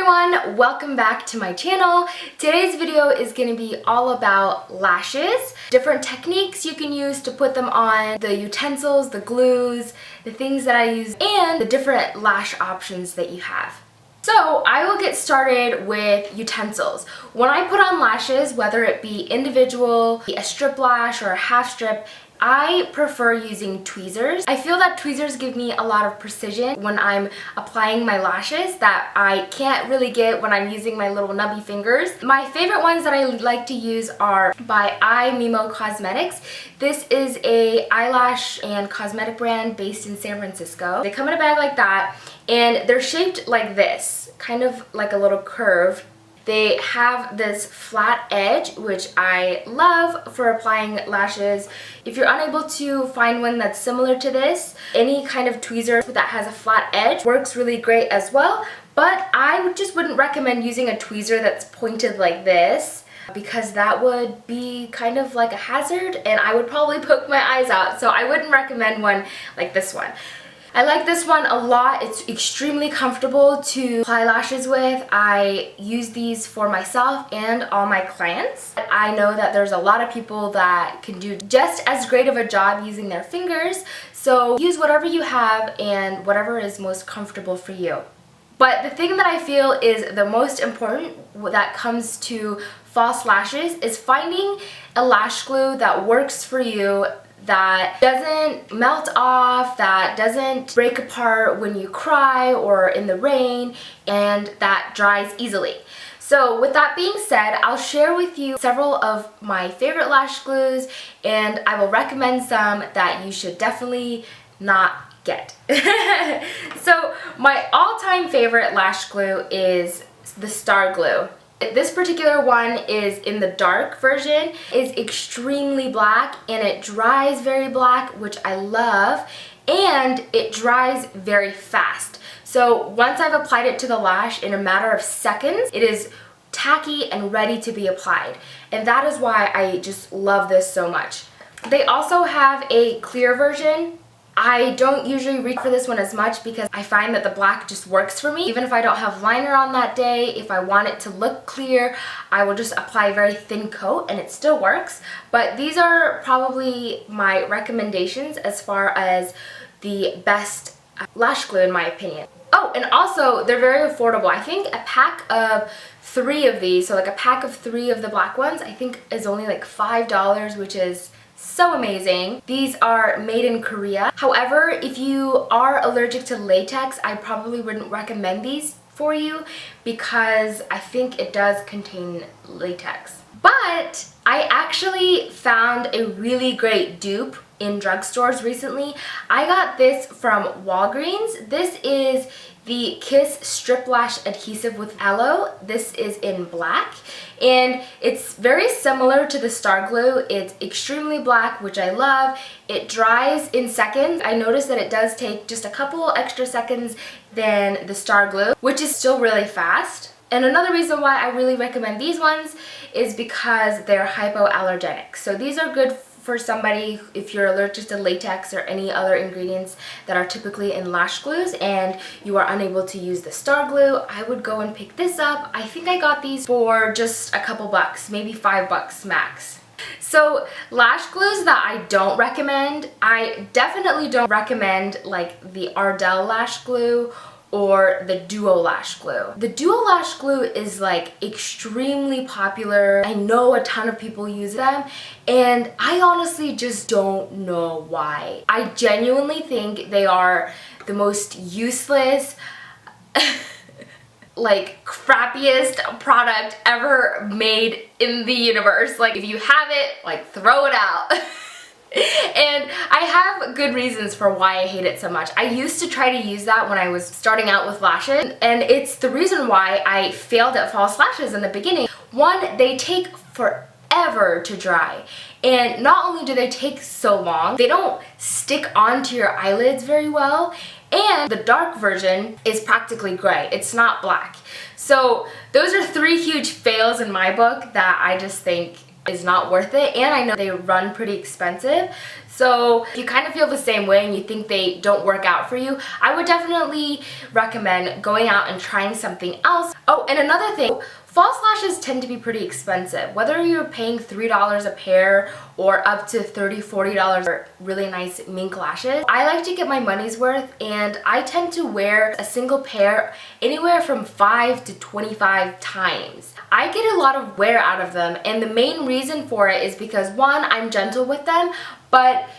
everyone, welcome back to my channel. Today's video is going to be all about lashes, different techniques you can use to put them on, the utensils, the glues, the things that I use, and the different lash options that you have. So I will get started with utensils. When I put on lashes, whether it be individual, a strip lash, or a half strip, I prefer using tweezers. I feel that tweezers give me a lot of precision when I'm applying my lashes that I can't really get when I'm using my little nubby fingers. My favorite ones that I like to use are by Eyemimo Cosmetics. This is a eyelash and cosmetic brand based in San Francisco. They come in a bag like that, and they're shaped like this, kind of like a little curve. They have this flat edge, which I love for applying lashes. If you're unable to find one that's similar to this, any kind of tweezer that has a flat edge works really great as well. But I just wouldn't recommend using a tweezer that's pointed like this, because that would be kind of like a hazard and I would probably poke my eyes out. So I wouldn't recommend one like this one. I like this one a lot. It's extremely comfortable to apply lashes with. I use these for myself and all my clients. I know that there's a lot of people that can do just as great of a job using their fingers, so use whatever you have and whatever is most comfortable for you. But the thing that I feel is the most important that comes to false lashes is finding a lash glue that works for you, that doesn't melt off, that doesn't break apart when you cry or in the rain, and that dries easily. So with that being said, I'll share with you several of my favorite lash glues, and I will recommend some that you should definitely not get. So my all-time favorite lash glue is the Star Glue. This particular one is in the dark version. It's extremely black and it dries very black, which I love, and it dries very fast. So once I've applied it to the lash, in a matter of seconds, it is tacky and ready to be applied. And that is why I just love this so much. They also have a clear version. I don't usually reach for this one as much because I find that the black just works for me. Even if I don't have liner on that day, if I want it to look clear, I will just apply a very thin coat and it still works. But these are probably my recommendations as far as the best lash glue in my opinion. Oh, and also they're very affordable. I think a pack of 3 of these, so like a pack of 3 of the black ones, I think is only like $5, which is so amazing. These are made in Korea. However, if you are allergic to latex, I probably wouldn't recommend these for you because I think it does contain latex. But I actually found a really great dupe in drugstores recently. I got this from Walgreens. This is the Kiss Strip Lash Adhesive with Aloe. This is in black, and it's very similar to the Star Glue. It's extremely black, which I love. It dries in seconds. I noticed that it does take just a couple extra seconds than the Star Glue, which is still really fast. And another reason why I really recommend these ones is because they're hypoallergenic. So these are good for somebody if you're allergic to latex or any other ingredients that are typically in lash glues and you are unable to use the Star Glue. I would go and pick this up. I think I got these for just a couple bucks, maybe $5 max. So lash glues that I don't recommend, I definitely don't recommend like the Ardell lash glue or the Duo Lash Glue. The Duo Lash Glue is like extremely popular. I know a ton of people use them and I honestly just don't know why. I genuinely think they are the most useless like crappiest product ever made in the universe. Like if you have it, like throw it out. And I have good reasons for why I hate it so much. I used to try to use that when I was starting out with lashes, and it's the reason why I failed at false lashes in the beginning. One, they take forever to dry, and not only do they take so long, they don't stick onto your eyelids very well, and the dark version is practically gray. It's not black. So those are 3 huge fails in my book that I just think is not worth it, and I know they run pretty expensive. So if you kind of feel the same way and you think they don't work out for you, I would definitely recommend going out and trying something else. Oh, Oh, and another thing, false lashes tend to be pretty expensive. Whether you're paying $3 a pair or up to $30, $40 for really nice mink lashes, I like to get my money's worth, and I tend to wear a single pair anywhere from 5 to 25 times. I get a lot of wear out of them, and the main reason for it is because, one, I'm gentle with them, but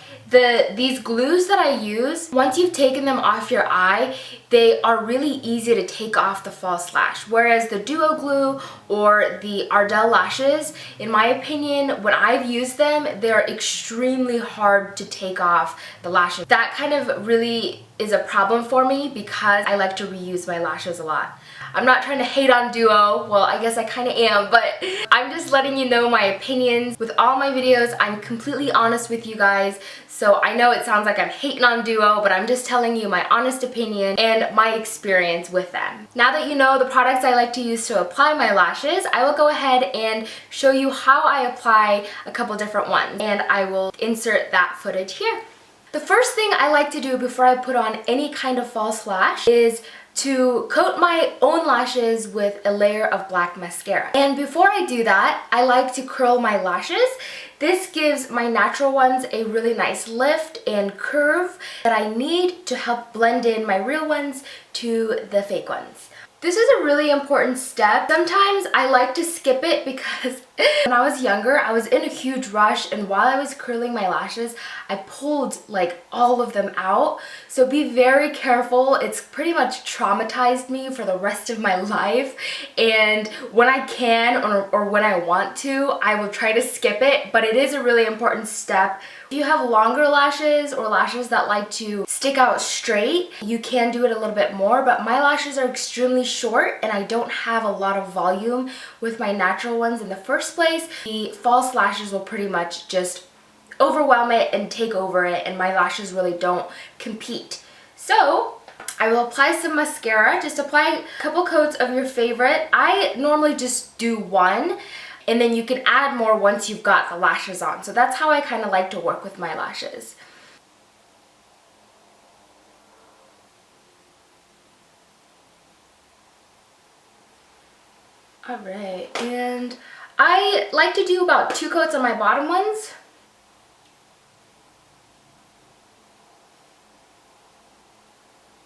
these glues that I use, once you've taken them off your eye, they are really easy to take off the false lash. Whereas the Duo Glue or the Ardell lashes, in my opinion, when I've used them, they're extremely hard to take off the lashes. That kind of really is a problem for me because I like to reuse my lashes a lot. I'm not trying to hate on Duo, well I guess I kind of am, but I'm just letting you know my opinions. With all my videos, I'm completely honest with you guys, so I know it sounds like I'm hating on Duo, but I'm just telling you my honest opinion and my experience with them. Now that you know the products I like to use to apply my lashes, I will go ahead and show you how I apply a couple different ones, and I will insert that footage here. The first thing I like to do before I put on any kind of false lash is to coat my own lashes with a layer of black mascara. And before I do that, I like to curl my lashes. This gives my natural ones a really nice lift and curve that I need to help blend in my real ones to the fake ones. This is a really important step. Sometimes I like to skip it because when I was younger, I was in a huge rush, and while I was curling my lashes, I pulled like all of them out. So be very careful. It's pretty much traumatized me for the rest of my life. And when I can or when I want to, I will try to skip it, but it is a really important step. If you have longer lashes or lashes that like to stick out straight, you can do it a little bit more, but my lashes are extremely short and I don't have a lot of volume with my natural ones in the first place. The false lashes will pretty much just overwhelm it and take over it, and my lashes really don't compete. So I will apply some mascara. Just apply a couple coats of your favorite. I normally just do one, and then you can add more once you've got the lashes on. So that's how I kind of like to work with my lashes. Alright, and I like to do about 2 coats on my bottom ones.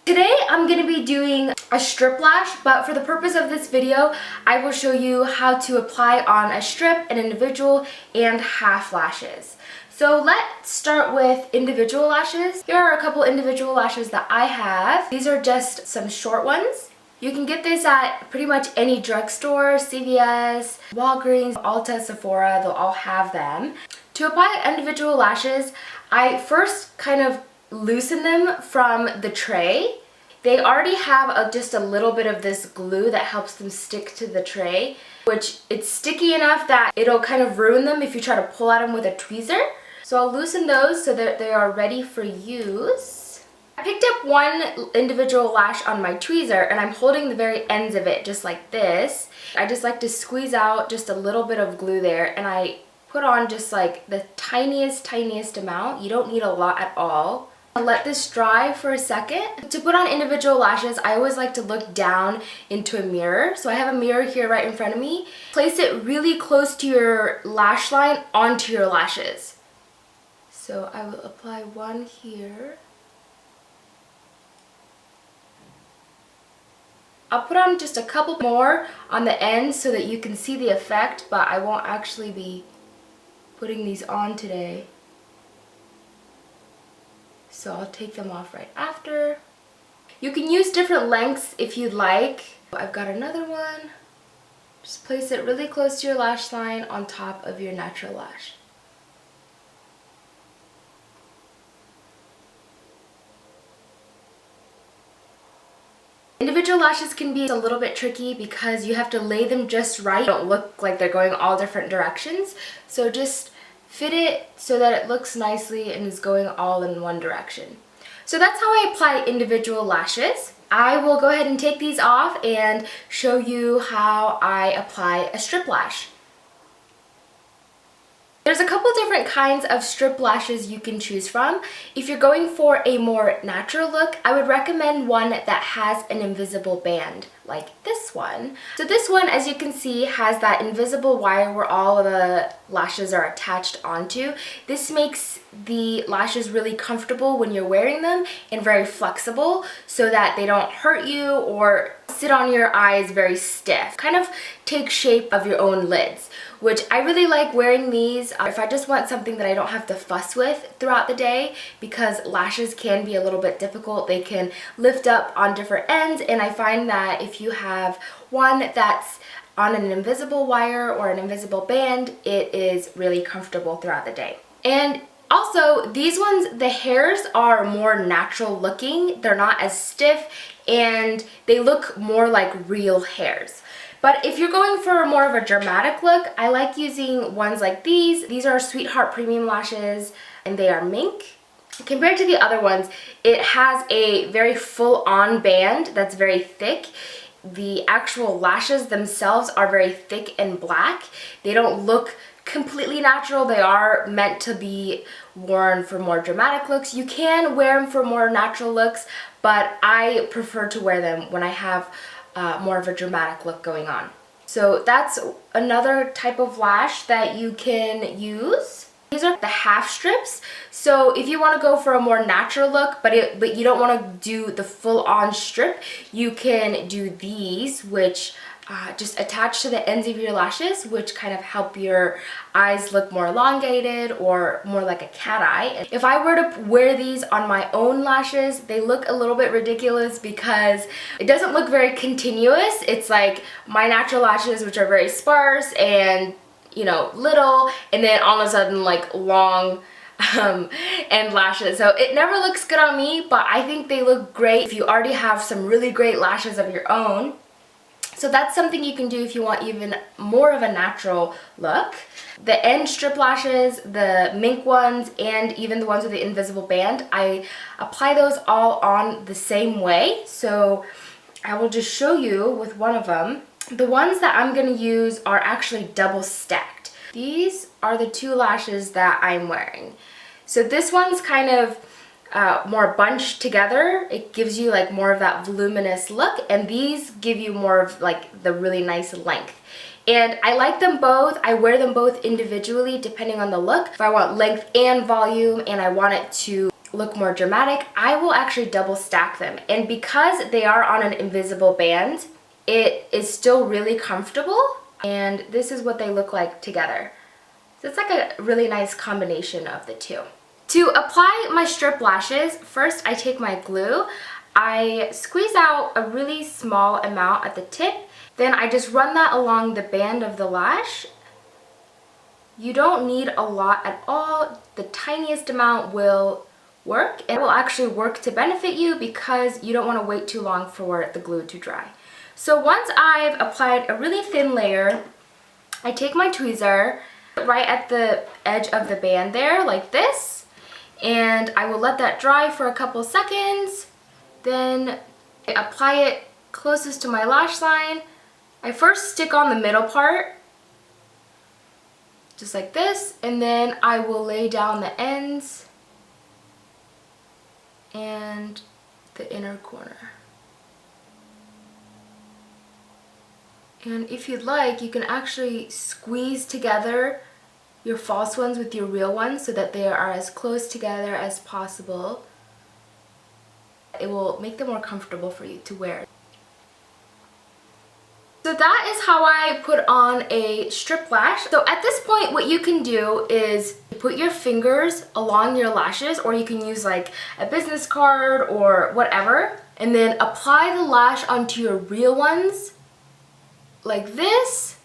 Today I'm going to be doing a strip lash, but for the purpose of this video, I will show you how to apply on a strip, an individual, and half lashes. So let's start with individual lashes. Here are a couple individual lashes that I have. These are just some short ones. You can get this at pretty much any drugstore, CVS, Walgreens, Ulta, Sephora, they'll all have them. To apply individual lashes, I first kind of loosen them from the tray. They already have just a little bit of this glue that helps them stick to the tray, which it's sticky enough that it'll kind of ruin them if you try to pull at them with a tweezer. So I'll loosen those so that they are ready for use. I picked up one individual lash on my tweezer and I'm holding the very ends of it just like this. I just like to squeeze out just a little bit of glue there, and I put on just like the tiniest amount. You don't need a lot at all. I'll let this dry for a second. To put on individual lashes, I always like to look down into a mirror. So I have a mirror here right in front of me. Place it really close to your lash line onto your lashes. So I will apply one here. I'll put on just a couple more on the ends so that you can see the effect, but I won't actually be putting these on today. So I'll take them off right after. You can use different lengths if you'd like. I've got another one. Just place it really close to your lash line on top of your natural lash. Individual lashes can be a little bit tricky because you have to lay them just right. They don't look like they're going all different directions. So just fit it so that it looks nicely and is going all in one direction. So that's how I apply individual lashes. I will go ahead and take these off and show you how I apply a strip lash. There's a couple different kinds of strip lashes you can choose from. If you're going for a more natural look, I would recommend one that has an invisible band like this one. So this one, as you can see, has that invisible wire where all of the lashes are attached onto. This makes the lashes really comfortable when you're wearing them and very flexible so that they don't hurt you or sit on your eyes very stiff. Kind of take shape of your own lids, which I really like wearing these if I just want something that I don't have to fuss with throughout the day, because lashes can be a little bit difficult. They can lift up on different ends, and I find that if you have one that's on an invisible wire or an invisible band, it is really comfortable throughout the day. And also, these ones, the hairs are more natural looking. They're not as stiff, and they look more like real hairs. But if you're going for more of a dramatic look, I like using ones like these. These are Sweetheart Premium Lashes, and they are mink. Compared to the other ones, it has a very full-on band that's very thick. The actual lashes themselves are very thick and black. They don't look completely natural. They are meant to be worn for more dramatic looks. You can wear them for more natural looks, but I prefer to wear them when I have more of a dramatic look going on. So that's another type of lash that you can use. These are the half strips. So if you want to go for a more natural look, but you don't want to do the full-on strip, you can do these, which just attach to the ends of your lashes, which kind of help your eyes look more elongated or more like a cat eye. If I were to wear these on my own lashes, they look a little bit ridiculous because it doesn't look very continuous. It's like my natural lashes, which are very sparse and, you know, little, and then all of a sudden like long and lashes. So it never looks good on me, but I think they look great if you already have some really great lashes of your own. So that's something you can do if you want even more of a natural look. The end strip lashes, the mink ones, and even the ones with the invisible band, I apply those all on the same way. So I will just show you with one of them. The ones that I'm going to use are actually double stacked. These are the two lashes that I'm wearing. So this one's kind of more bunched together. It gives you like more of that voluminous look, and these give you more of like the really nice length. And I like them both. I wear them both individually depending on the look. If I want length and volume and I want it to look more dramatic, I will actually double stack them. And because they are on an invisible band, it is still really comfortable, and this is what they look like together. So it's like a really nice combination of the two. To apply my strip lashes, first I take my glue. I squeeze out a really small amount at the tip, then I just run that along the band of the lash. You don't need a lot at all. The tiniest amount will work, and it will actually work to benefit you because you don't want to wait too long for the glue to dry. So once I've applied a really thin layer, I take my tweezer right at the edge of the band there, like this, and I will let that dry for a couple seconds. Then I apply it closest to my lash line. I first stick on the middle part, just like this, and then I will lay down the ends and the inner corner. And if you'd like, you can actually squeeze together your false ones with your real ones so that they are as close together as possible. It will make them more comfortable for you to wear. So that is how I put on a strip lash. So at this point, what you can do is put your fingers along your lashes, or you can use like a business card or whatever, and then apply the lash onto your real ones like this,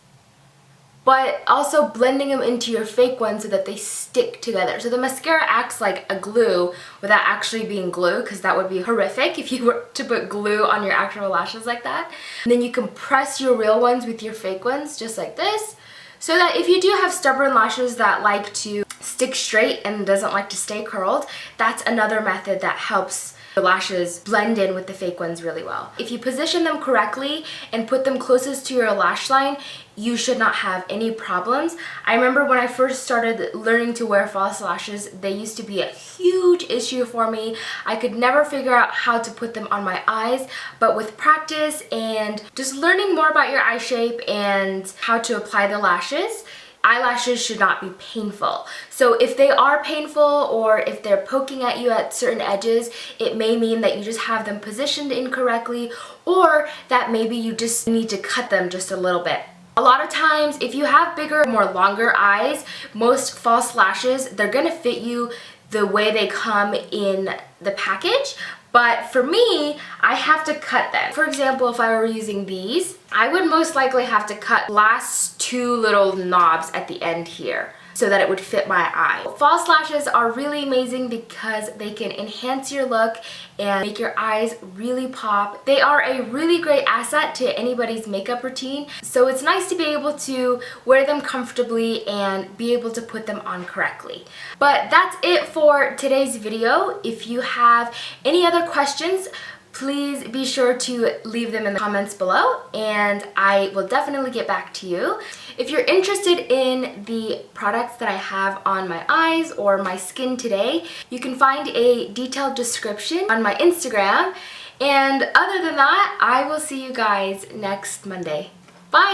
but also blending them into your fake ones so that they stick together. So the mascara acts like a glue without actually being glue, because that would be horrific if you were to put glue on your actual lashes like that. And then you can press your real ones with your fake ones just like this, so that if you do have stubborn lashes that like to stick straight and doesn't like to stay curled, that's another method that helps the lashes blend in with the fake ones really well. If you position them correctly and put them closest to your lash line, you should not have any problems. I remember when I first started learning to wear false lashes, they used to be a huge issue for me. I could never figure out how to put them on my eyes, but with practice and just learning more about your eye shape and how to apply the lashes, eyelashes should not be painful. So if they are painful or if they're poking at you at certain edges, it may mean that you just have them positioned incorrectly, or that maybe you just need to cut them just a little bit. A lot of times, if you have bigger, more longer eyes, most false lashes, they're gonna fit you the way they come in the package. But for me, I have to cut them. For example, if I were using these, I would most likely have to cut last two little knobs at the end here so that it would fit my eye. False lashes are really amazing because they can enhance your look and make your eyes really pop. They are a really great asset to anybody's makeup routine, so it's nice to be able to wear them comfortably and be able to put them on correctly. But that's it for today's video. If you have any other questions, please be sure to leave them in the comments below and I will definitely get back to you. If you're interested in the products that I have on my eyes or my skin today, you can find a detailed description on my Instagram. And other than that, I will see you guys next Monday. Bye!